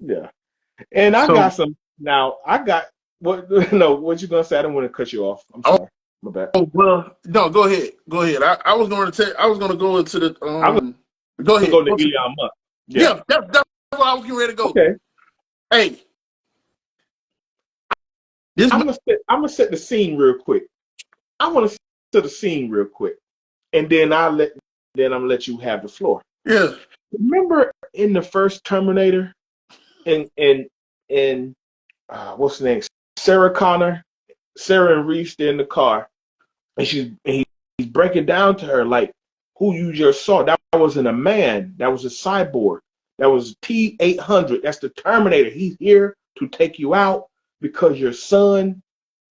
Yeah. And I got So, some now. I got what no, what you gonna say? I don't want to cut you off. I'm oh, sorry. My bad. oh, well, no, go ahead, go ahead. I was going to tell, I was going to go into the I was Go gonna ahead. go to Elon Musk. Yeah. Yeah, that's where I was getting ready to go. Okay. Hey, this I'm gonna set the scene real quick. I want to set the scene real quick, and then I'm gonna let you have the floor. yeah. Remember in the first Terminator, and what's the name? Sarah Connor, Sarah and Reese, they're in the car, and he's breaking down to her like who you just saw. That wasn't a man. That was a cyborg. That was T-800. That's the Terminator. He's here to take you out because your son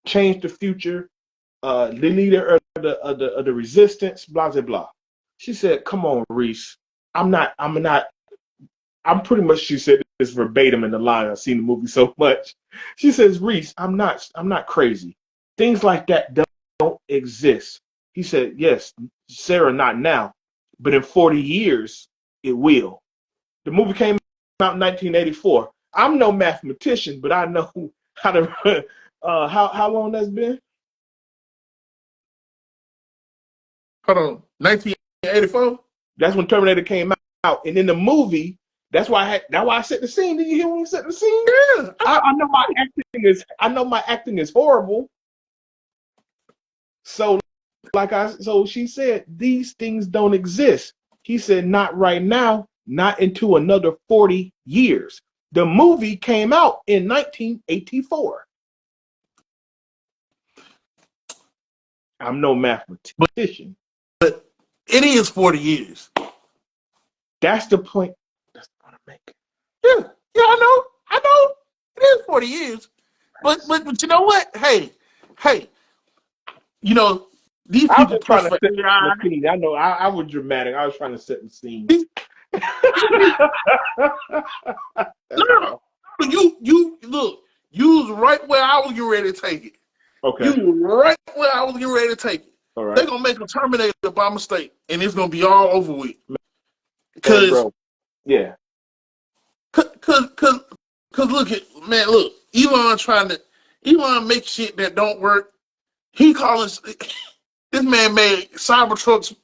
changed the future. The leader of the resistance. Blah blah blah. She said, "Come on, Reese. I'm not. I'm not. I'm pretty much." She said this verbatim in the line. I've seen the movie so much. She says, "Reese, I'm not. I'm not crazy. Things like that don't exist." He said, "Yes, Sarah, not now, but in 40 years it will." The movie came out in 1984. I'm no mathematician, but I know how to. How long that's been? Hold on, 1984. That's when Terminator came out. And in the movie, that's why I set the scene. Did you hear when we set the scene? Yeah, I know my acting is horrible. So so she said these things don't exist. He said not right now, not into another 40 years. The movie came out in 1984. I'm no mathematician. but it is 40 years. That's the point that's what I'm making. Yeah, yeah, I know. It is 40 years. But you know what? Hey, you know these I was people just push trying to for set the AI. scene. I know I was dramatic. I was trying to set the scene. These, That's no, all. you look. You was right where I was getting ready to take it. You Okay. was right where I was getting ready to take it. All They're right. gonna make a Terminator by mistake, and it's gonna be all over with. Man, Cause, bro. Yeah. cause, cause, cause, look at man, look. Elon make shit that don't work. He calling this man made Cybertrucks.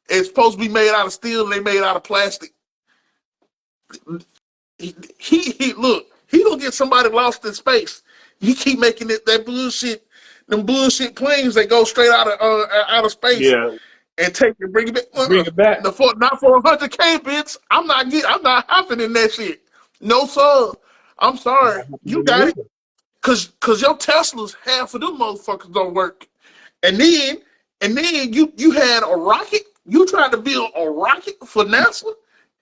It's supposed to be made out of steel, and they made out of plastic. He look. He gonna get somebody lost in space. He keep making it that bullshit. Them bullshit planes that go straight out of space Yeah. and take and bring it back. Bring it back. Not for 100K bits. I'm not hopping in that shit. No sir. I'm I'm sorry. not happy You with it got it. either. Cause your Teslas, half of them motherfuckers don't work. And then you had a rocket. You tried to build a rocket for NASA.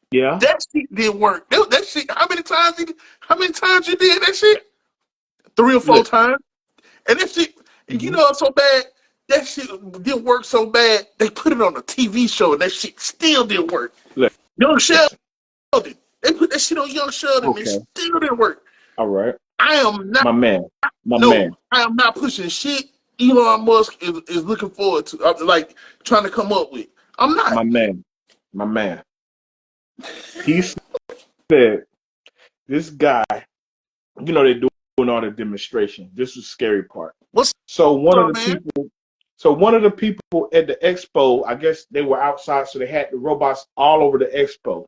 Yeah. That shit didn't work. That shit. How many times you did that shit? 3 or 4 Look. times. And that shit. And you Mm-hmm. know it's so bad. That shit didn't work so bad. They put it on a TV show, and that shit still didn't work. Look. Young Sheldon. Listen. They put that shit on Young Sheldon, and it Okay. still didn't work. All right. I am not. My man. My No, man. I am not pushing shit. Elon Musk is looking forward to, like trying to come up with. I'm not. My man. My man. He said this guy, they're doing all the demonstration. This was the scary part. What's So up, man? one of the people at the expo, I guess they were outside, so they had the robots all over the expo.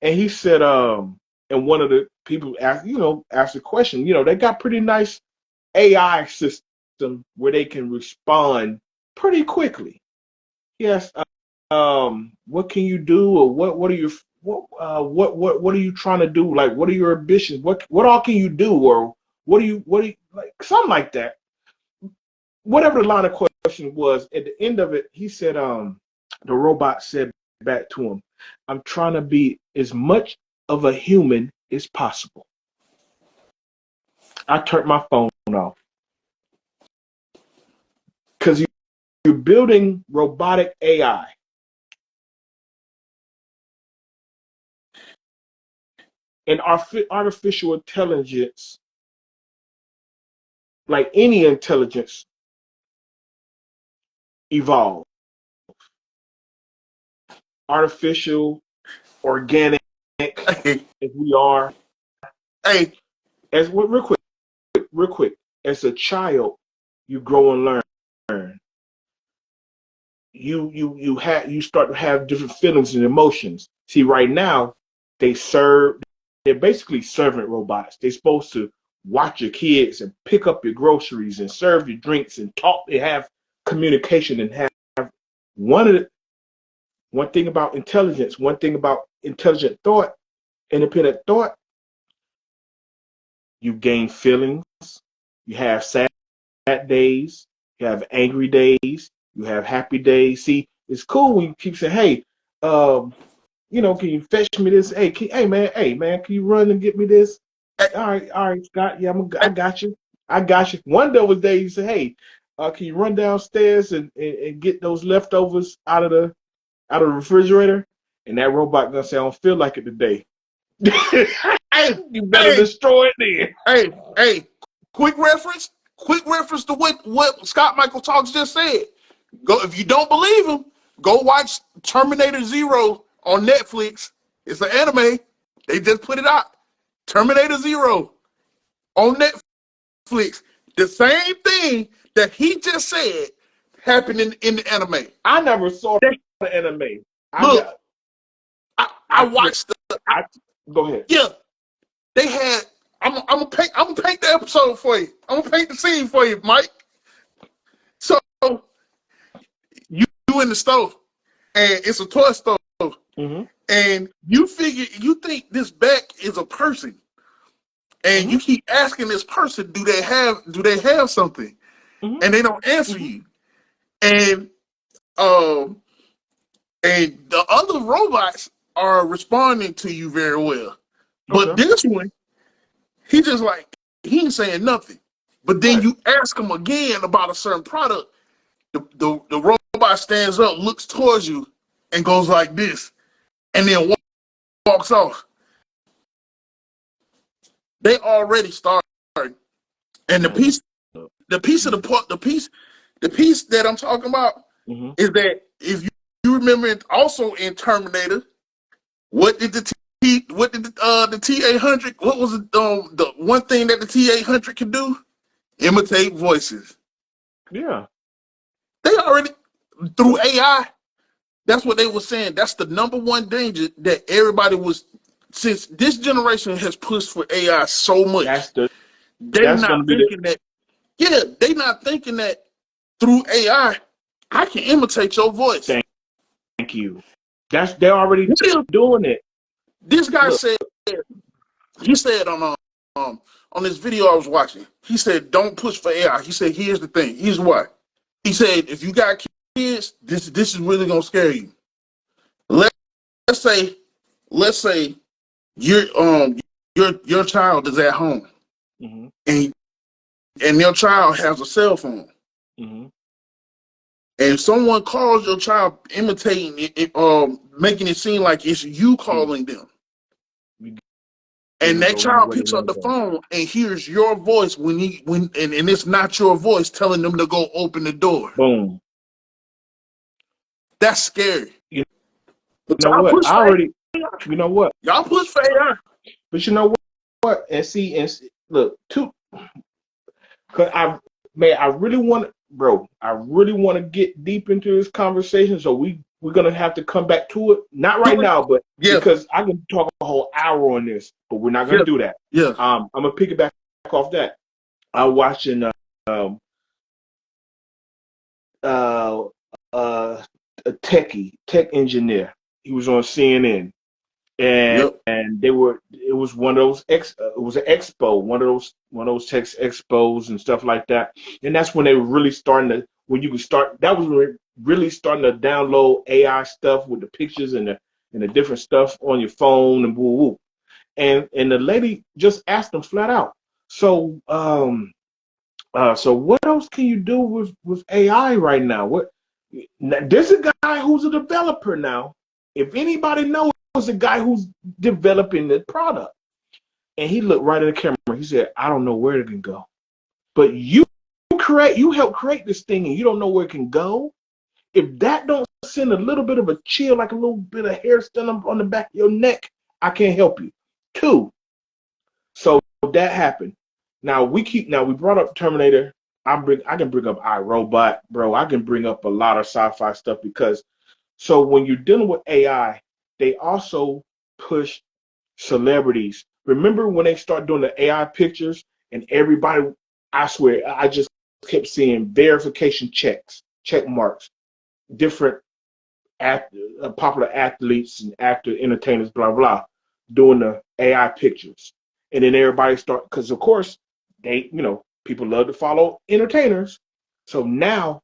And he said, and one of the people asked a question. They got pretty nice AI system where they can respond pretty quickly. Yes. What can you do, or what are your what are you trying to do? Like, what are your ambitions? What all can you do, or what do you like? Something like that. Whatever the line of question was, at the end of it, he said, the robot said back to him, "I'm trying to be as much of a human as possible." I turned my phone off because you're building robotic AI, and artificial intelligence, like any intelligence, evolve. Artificial, organic, as we are, Hey, as real quick, as a child, you grow and learn. You start to have different feelings and emotions. See, right now, they serve they're basically servant robots. They're supposed to watch your kids and pick up your groceries and serve your drinks and talk. They have communication and have one of the one thing about intelligence, one thing about intelligent thought, independent thought, you gain feelings, you have sad days, you have angry days, you have happy days. See, it's cool when you keep saying, hey, um, can you fetch me this? Hey man, can you run and get me this? hey, All right, Scott. Yeah, I got you. I got you. One of those days you say, hey, can you run downstairs and get those leftovers out of the refrigerator? And that robot gonna say, I don't feel like it today. hey, You better hey, destroy it then. hey, quick reference to what Scott Michael Talks just said. Go if you don't believe him, go watch Terminator Zero on Netflix. It's an anime. They just put it out. Terminator Zero on Netflix. The same thing that he just said happened in the anime. I never saw the anime. Look, I I, watched I go ahead. yeah. They had. I'm gonna paint the episode for you. I'm gonna paint the scene for you, Mike. So you in the stove, and it's a toy stove, Mm-hmm. and you think this back is a person, and Mm-hmm. you keep asking this person, do they have something, Mm-hmm. and they don't answer Mm-hmm. you, and um, and the other robots are responding to you very well, but Okay. this one, he ain't saying nothing. But then Right. you ask him again about a certain product, the robot stands up, looks towards you, and goes like this, and then walks off. They already started, and Man. the piece of the piece that I'm talking about Mm-hmm. is that if you remember it also in Terminator, what did the T-800? What was the one thing that the T-800 can do? Imitate voices. Yeah. They already through AI. That's what they were saying. That's the number one danger that everybody was. Since this generation has pushed for AI so much, That's the they that's gonna not be the thinking that. Yeah, they not thinking that through AI, I can imitate your voice. thank you. They're already doing it. This guy Look. said. He said on this video I was watching. He said, "Don't push for AI." He said, "Here's the thing. Here's why." He said, "If you got kids, this is really gonna scare you. Let's say let's say your child is at home Mm-hmm. and your child has a cell phone Mm-hmm. and someone calls your child imitating it, making it seem like it's you calling them, We and gonna that go right child where they picks up want the to go. phone and hears your voice and it's not your voice telling them to go open the door. Boom. That's scary. You But know what? I already. AI. You know what? Y'all push for AI. But you know what? Look, too. Cause I really want, bro. I really want to get deep into this conversation. So we're gonna have to come back to it. Not right now, but Yeah, because I can talk a whole hour on this, but we're not yeah, gonna do that. yeah. I'm gonna pick it back off that. I'm watching um uh a tech engineer. He was on CNN, and Yep. it was one of those it was an expo, one of those tech expos and stuff like that. And that's when they were really starting to when you could start. That was when they really starting to download AI stuff with the pictures and the different stuff on your phone and woo woo. And the lady just asked them flat out. So so what else can you do with AI right now? What now, there's a guy who's a developer now. If anybody knows a guy who's developing the product, and he looked right at the camera. He said, "I don't know where it can go, but you help create this thing, and you don't know where it can go. If that don't send a little bit of a chill, like a little bit of hair standing up on the back of your neck, I can't help you. 2. So that happened. Now we brought up Terminator. I can bring up iRobot, bro. I can bring up a lot of sci-fi stuff because so when you're dealing with AI, they also push celebrities. Remember when they start doing the AI pictures and everybody, I swear, I just kept seeing verification checks, check marks, different popular athletes and actor entertainers, blah blah, doing the AI pictures, and then everybody start because of course they, people love to follow entertainers. So now,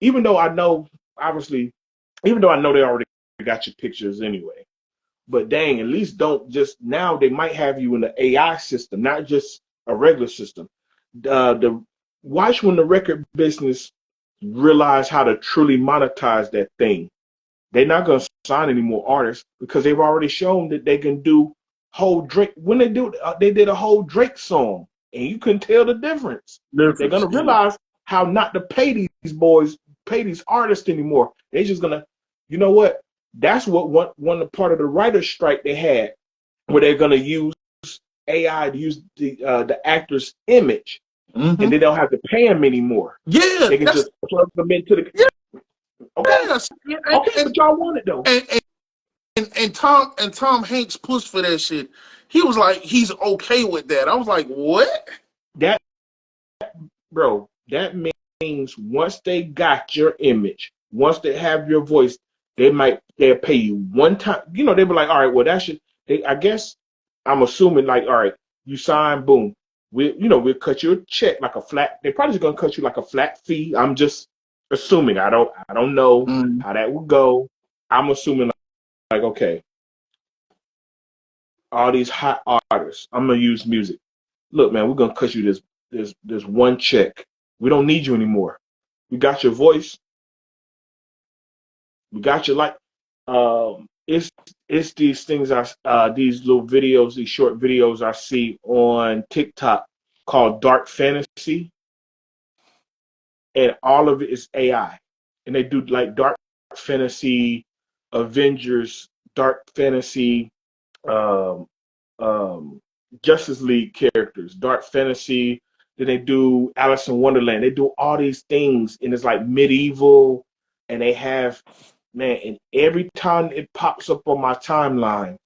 even though I know, obviously, even though I know they already got your pictures anyway, but dang, at least don't just now they might have you in the AI system, not just a regular system. The watch when the record business realize how to truly monetize that thing. They're not going to sign any more artists because they've already shown that they can do whole Drake. When they did a whole Drake song, and you couldn't tell the difference. They're going to realize how not to pay these boys, pay these artists anymore. They're just going to, you know what? That's what one part of the writer's strike they had, where they're going to use AI to use the actor's image, and they don't have to pay them anymore. Yeah, they can just plug them into the. Yeah. Okay, Yes. okay, but y'all want it though. And Tom Hanks pushed for that shit. He was like, he's okay with that. I was like, what? That, bro, that means once they got your image, once they have your voice, they'll pay you one time. They'll be like, all right, well that should. I guess I'm assuming like, all right, you sign, boom. We'll cut you a check like a flat. They're probably just gonna cut you like a flat fee. I'm just assuming. I don't know how that would go. I'm assuming like okay, all these hot artists. I'm gonna use music. Look, man, we're gonna cut you this one check. We don't need you anymore. We got your voice. We got your like. It's these things these little videos, these short videos I see on TikTok called dark fantasy, and all of it is AI, and they do like dark fantasy, Avengers, dark fantasy, um, Justice League characters, dark fantasy. Then they do Alice in Wonderland. They do all these things, and it's like medieval, and they have man. And every time it pops up on my timeline,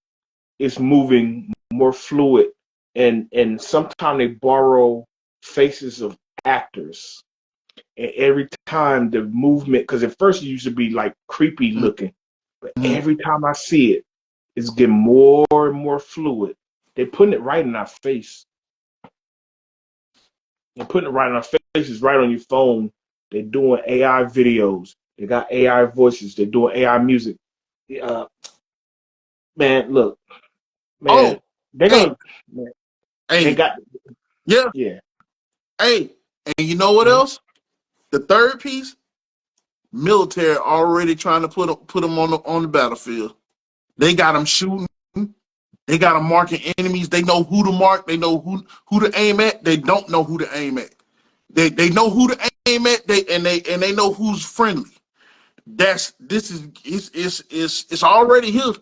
it's moving more fluid, and sometimes they borrow faces of actors. And every time the movement, because at first it used to be like creepy looking, but every time I see it, it's getting more and more fluid. They're putting it right in our face. They're putting it right in our faces, right on your phone. They're doing AI videos. They got AI voices. They're doing AI music. Man, look, man, they're gonna. Man, they got. Yeah. Hey, and you know what else? The third piece, military already trying to put them on the battlefield. They got them shooting. They got them marking enemies. They know who to mark. They know who to aim at. They don't know who to aim at. They know who to aim at. They know who's friendly. It's already here.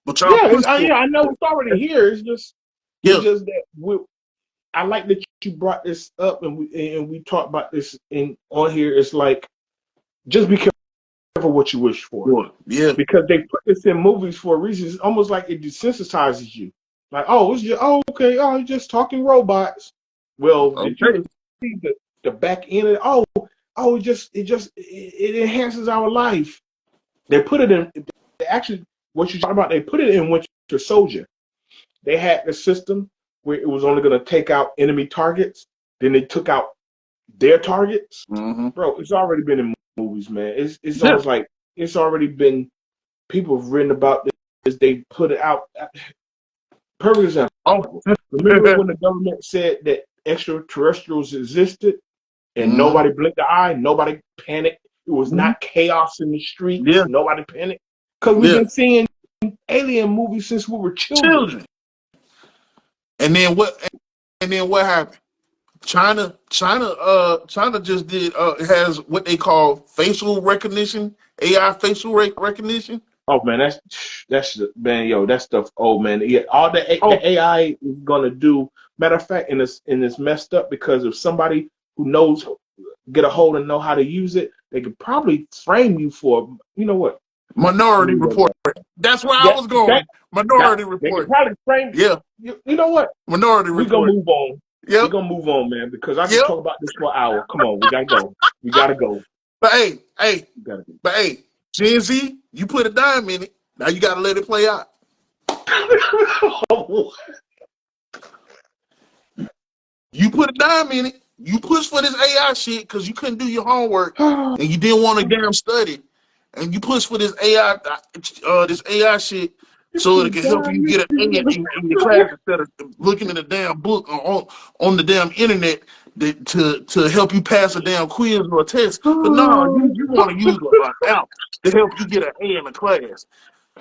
But y'all push for I know it's already here. It's just that I like that you brought this up, and we talked about this on here. It's like just be careful what you wish for. Yeah, because they put this in movies for a reason. It's almost like it desensitizes you. Like, oh, it's just okay. Oh, you're just talking robots. Well, did you see the back end of it? It enhances our life. They put it in. Actually, what you talk about, they put it in Winter Soldier. They had the system where it was only going to take out enemy targets. Then they took out their targets. Bro, it's already been in movies, man. It's almost like it's already been. People have written about this. They put it out. Perfect example. Remember when the government said that extraterrestrials existed and nobody blinked an eye, nobody panicked. It was not chaos in the streets. Yeah. Nobody panicked. Because we've been seeing alien movies since we were children. And then what happened? China just did has what they call facial recognition, AI facial recognition. Oh man, that's man, yo, that stuff. Oh man, yeah, all Oh, the AI is gonna do. Matter of fact, and it's messed up because if somebody who knows get a hold and know how to use it, they could probably frame you for. You know what? Let Minority me Report. That's where I Yeah, was that going. that Minority they could Report. probably frame. Yeah, You know what? Minority We gonna Report. move on. We Yep, gonna move on, man, because I could yep. talk about this for an hour. Come on, we gotta go. We gotta go. But hey, hey, We gotta but hey, Gen Z, you put a dime in it. Now you got to let it play out. go. You put a dime in it. You push for this AI shit because you couldn't do your homework and you didn't want to damn study, and you push for this AI shit so it can help you get an A in your class instead of looking at a damn book on the damn internet to help you pass a damn quiz or a test. But no, you want to use an app to help you get an A in the class.